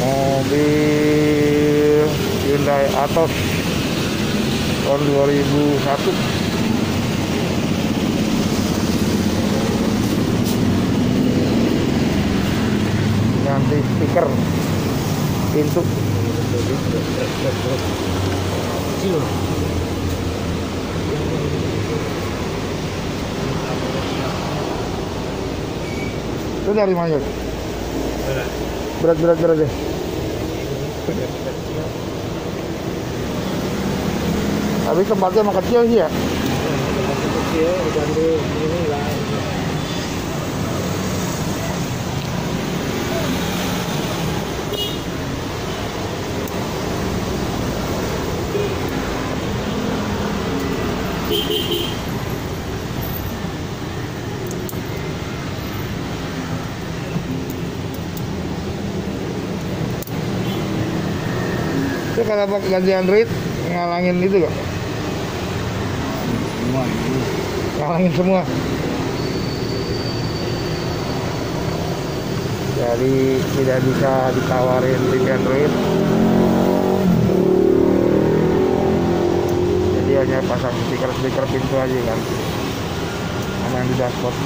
mobil Hyundai Atos tahun 2001. Ganti stiker pintu. Itu dari mana? Berat deh. Tapi tempatnya emang kecil sih ya. Kecil dibanding ini lah. Itu kalau pakai ganti Android ngalangin itu kok. Ngalangin semua. Jadi tidak bisa ditawarin TV Android. Jadi hanya pasang stiker pintu aja kan. Sama yang di dashboard.